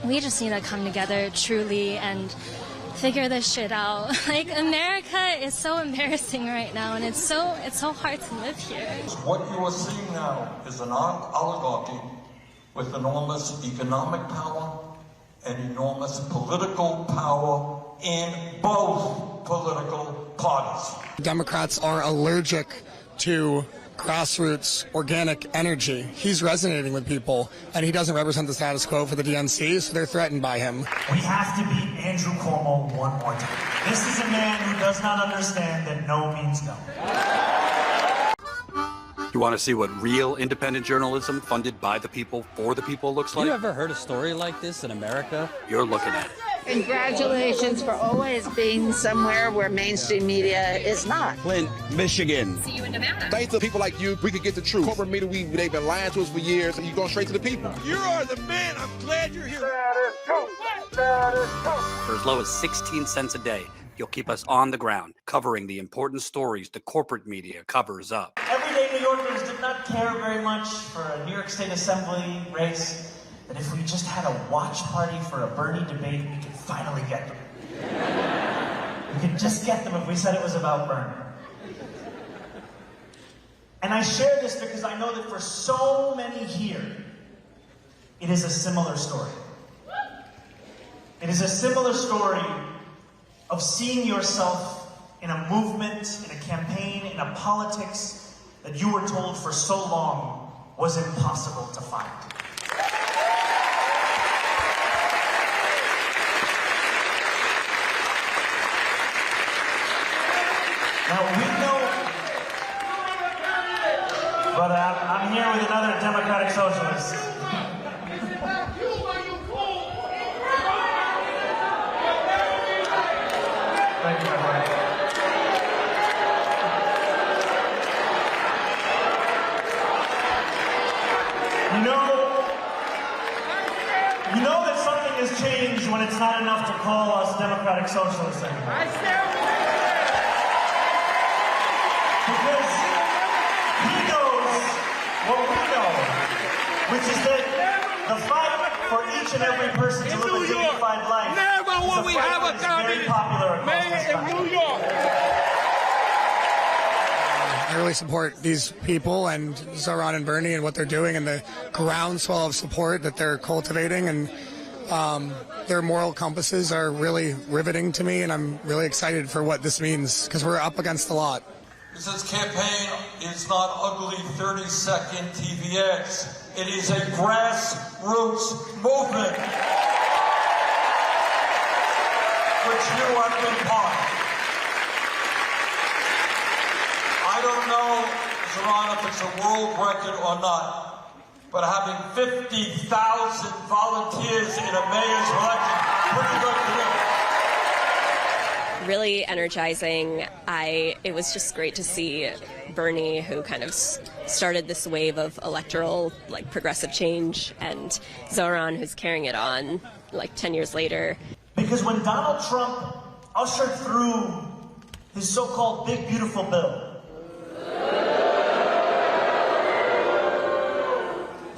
we just need to come together truly and figure this shit out. Like, America is so embarrassing right now, and it's so hard to live here. What you are seeing now is an oligarchy with enormous economic power and enormous political power in both political parties. Democrats are allergic to grassroots organic energy. He's resonating with people, and he doesn't represent the status quo for the DNC, so they're threatened by him. We have to beat Andrew Cuomo one more time. This is a man who does not understand that no means no. You want to see what real independent journalism funded by the people for the people looks like? You ever heard a story like this in America? You're looking at it. Congratulations for always being somewhere where mainstream media is not. Flint, Michigan. See you in Nevada. Thanks to people like you, we could get the truth. Corporate media, they've been lying to us for years, and you're going straight to the people. You are the man. I'm glad you're here. For as low as 16 cents a day, you'll keep us on the ground, covering the important stories the corporate media covers up. Everyday New Yorkers did not care very much for a New York State Assembly race. That if we just had a watch party for a Bernie debate, we could finally get them. We could just get them if we said it was about Bernie. And I share this because I know that for so many here, it is a similar story. It is a similar story of seeing yourself in a movement, in a campaign, in a politics that you were told for so long was impossible to find. Now we know, but I'm here with another Democratic socialist. Thank you, my friend. You know that something has changed when it's not enough to call us Democratic socialists anymore. Because he knows what we know, which is that the fight for each and every person to live a dignified life never will we have a very popular across in New York. I really support these people and Zohran and Bernie and what they're doing and the groundswell of support that they're cultivating, and their moral compasses are really riveting to me, and I'm really excited for what this means because we're up against a lot. This campaign is not ugly 30-second TV ads. It is a grassroots movement, which you have been part of. I don't know, Zohran, if it's a world record or not, but having 50,000 volunteers in a mayor's election, pretty good to me. Really energizing. It was just great to see Bernie, who kind of started this wave of electoral, like, progressive change, and Zohran, who's carrying it on, like, 10 years later. Because when Donald Trump ushered through his so-called big, beautiful bill,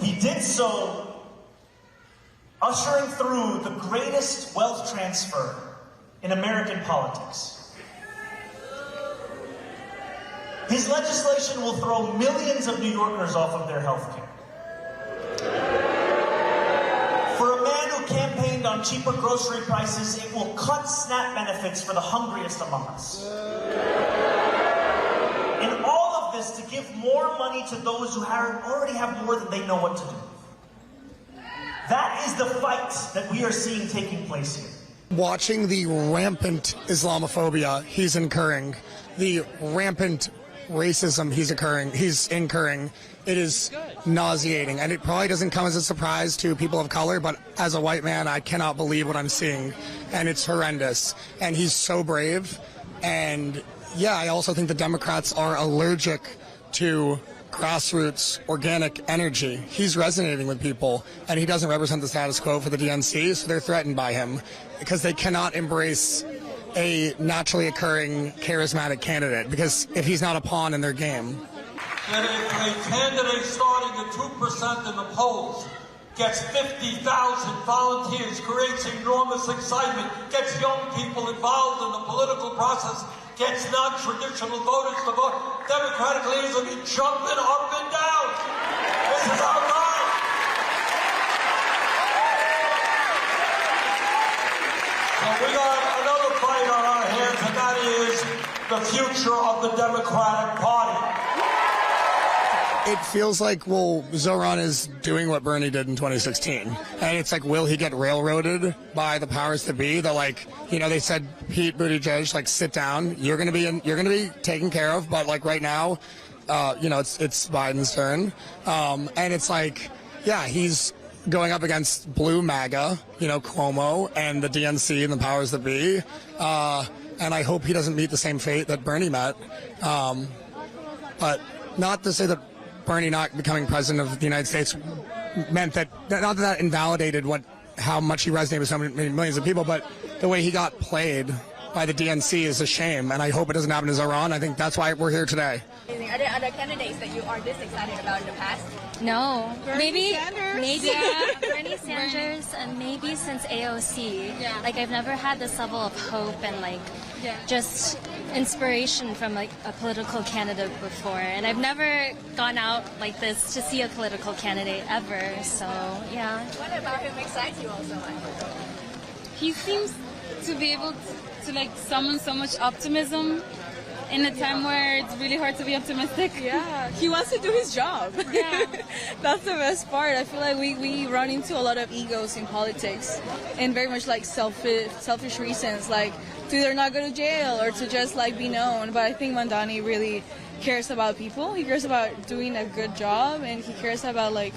he did so ushering through the greatest wealth transfer in American politics. His legislation will throw millions of New Yorkers off of their health care. For a man who campaigned on cheaper grocery prices, it will cut SNAP benefits for the hungriest among us. And all of this to give more money to those who already have more than they know what to do. That is the fight that we are seeing taking place here. Watching the rampant Islamophobia he's incurring, the rampant racism he's incurring, it is nauseating. And it probably doesn't come as a surprise to people of color, but as a white man, I cannot believe what I'm seeing. And it's horrendous. And he's so brave. And yeah, I also think the Democrats are allergic to grassroots organic energy. He's resonating with people, and he doesn't represent the status quo for the DNC, so they're threatened by him because they cannot embrace a naturally occurring charismatic candidate, because if he's not a pawn in their game. That if a candidate starting at 2% in the polls gets 50,000 volunteers, creates enormous excitement, gets young people involved in the political process, gets non-traditional voters to vote. Democratic leaders will be jumping up and down. This is our time. So we got another fight on our hands, and that is the future of the Democratic Party. It feels like, well, Zohran is doing what Bernie did in 2016. And it's like, will he get railroaded by the powers that be? They're like, you know, they said, Pete Buttigieg, like, sit down. You're going to be taken care of. But like right now, you know, it's Biden's turn. And it's like, yeah, he's going up against blue MAGA, you know, Cuomo and the DNC and the powers that be. And I hope he doesn't meet the same fate that Bernie met. But not to say that Bernie not becoming president of the United States meant that, not that invalidated how much he resonated with so many millions of people, but the way he got played by the DNC is a shame, and I hope it doesn't happen to Zohran. I think that's why we're here today. Are there other candidates that you are this excited about in the past? No. Bernie Maybe Bernie Sanders, and maybe since AOC. Yeah. Like, I've never had this level of hope and like just inspiration from like a political candidate before, and I've never gone out like this to see a political candidate ever. So yeah. What about him excites you also? He seems to be able to like summon so much optimism in a time where it's really hard to be optimistic. Yeah, he wants to do his job. Yeah. That's the best part. I feel like we run into a lot of egos in politics and very much like selfish reasons, like to either not go to jail or to just like be known. But I think Mamdani really cares about people. He cares about doing a good job, and he cares about like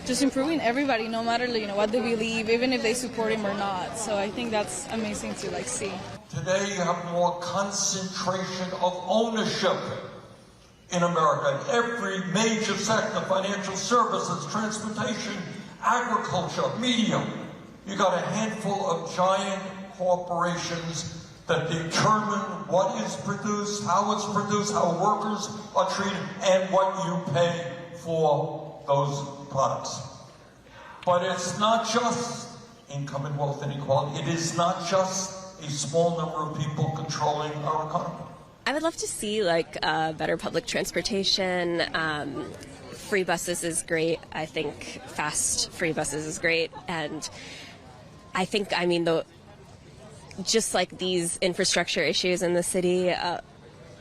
just improving everybody, no matter, you know, what they believe, even if they support him or not. So I think that's amazing to like see. Today you have more concentration of ownership in America in every major sector: financial services, transportation, agriculture, media. You got a handful of giant corporations that determine what is produced, how it's produced, how workers are treated, and what you pay for those products. But it's not just income and wealth inequality. It is not just a small number of people controlling our economy. I would love to see like better public transportation. Free buses is great. I think fast free buses is great. And I think, I mean, just like these infrastructure issues in the city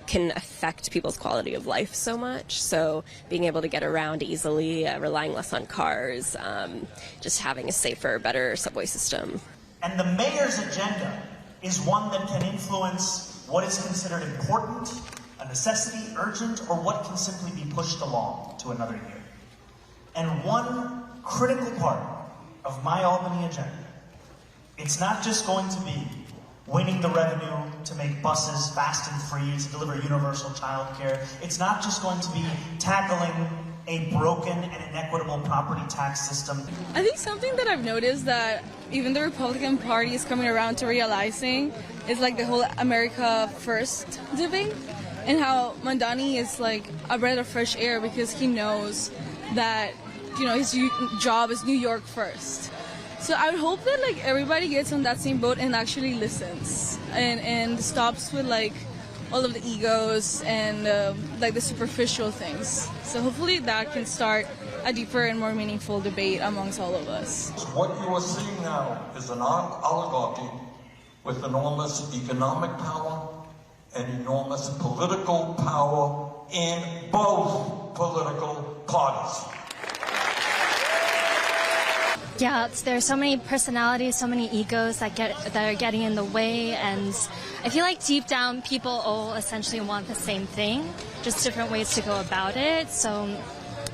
can affect people's quality of life so much. So being able to get around easily, relying less on cars, just having a safer, better subway system. And the mayor's agenda is one that can influence what is considered important, a necessity, urgent, or what can simply be pushed along to another year. And one critical part of my Albany agenda, it's not just going to be winning the revenue to make buses fast and free, to deliver universal child care. It's not just going to be tackling a broken and inequitable property tax system. I think something that I've noticed that even the Republican Party is coming around to realizing is like the whole America First debate, and how Mamdani is like a breath of fresh air because he knows that, you know, his job is New York first. So I would hope that like everybody gets on that same boat and actually listens and stops with like all of the egos and like the superficial things. So hopefully that can start a deeper and more meaningful debate amongst all of us. What you are seeing now is an oligarchy with enormous economic power and enormous political power in both political parties. Yeah, there are so many personalities, so many egos that are getting in the way, and I feel like deep down people all essentially want the same thing, just different ways to go about it. So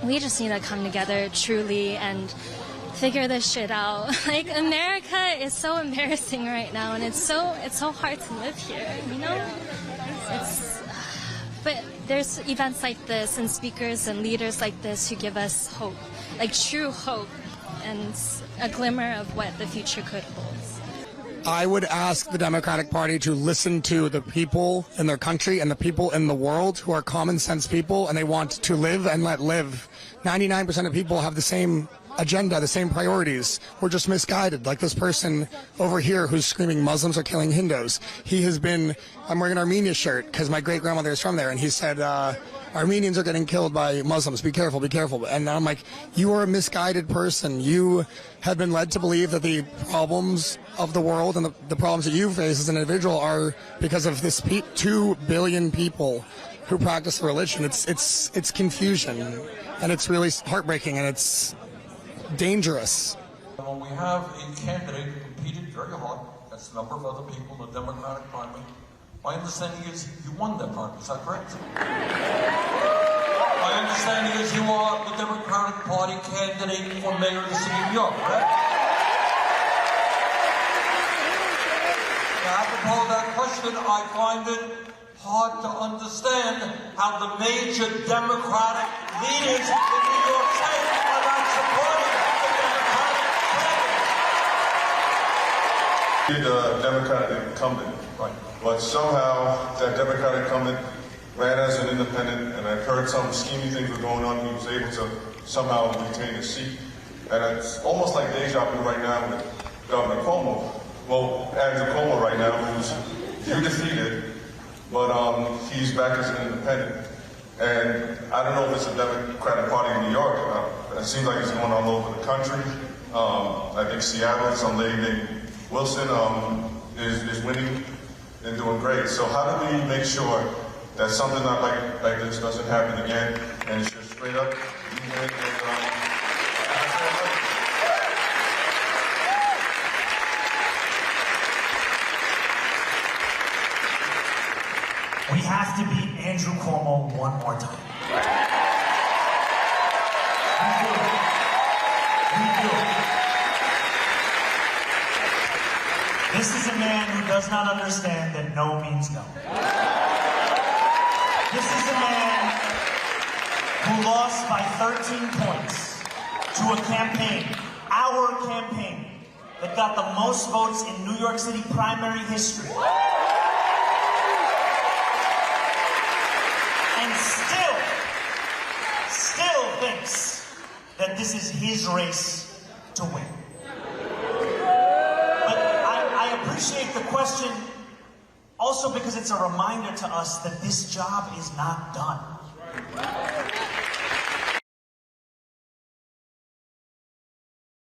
we just need to come together truly and figure this shit out. Like, America is so embarrassing right now, and it's so hard to live here, you know? But there's events like this and speakers and leaders like this who give us hope, like true hope, and a glimmer of what the future could hold. I would ask the Democratic Party to listen to the people in their country and the people in the world who are common sense people, and they want to live and let live. 99% of people have the same agenda, the same priorities. We're just misguided. Like this person over here who's screaming Muslims are killing Hindus. He has been, I'm wearing an Armenia shirt because my great grandmother is from there, and he said, Armenians are getting killed by Muslims. Be careful, be careful. And I'm like, you are a misguided person. You have been led to believe that the problems of the world and the problems that you face as an individual are because of this 2 billion people who practice the religion. It's confusion, and it's really heartbreaking, and it's dangerous. When we have a candidate who competed very hard against a number of other people in the Democratic primary, my understanding is you won that primary. Is that correct? My understanding is you are the Democratic Party candidate for mayor of the city of New York, correct? Now, apropos of that question, I find it hard to understand how the major Democratic leaders in New York State are not supporting the Democratic candidate. You're the Democratic incumbent, right? But somehow that Democratic incumbent ran as an independent, and I've heard some scheming things were going on. He was able to somehow retain his seat, and it's almost like deja vu right now with Governor Cuomo. Well, Andrew Cuomo right now, who's you defeated, but he's back as an independent. And I don't know if it's a Democratic Party in New York. It seems like it's going all over the country. I think Seattle, some lady named Wilson is winning and doing great. So how do we make sure that something not like this doesn't happen again, and it's just straight up? We have to beat Andrew Cuomo one more time. We do. This is a man who does not understand that no means no. This is a man who lost by 13 points to a campaign, our campaign, that got the most votes in New York City primary history. And still thinks that this is his race to win. But I appreciate the question also because it's a reminder to us that this job is not done.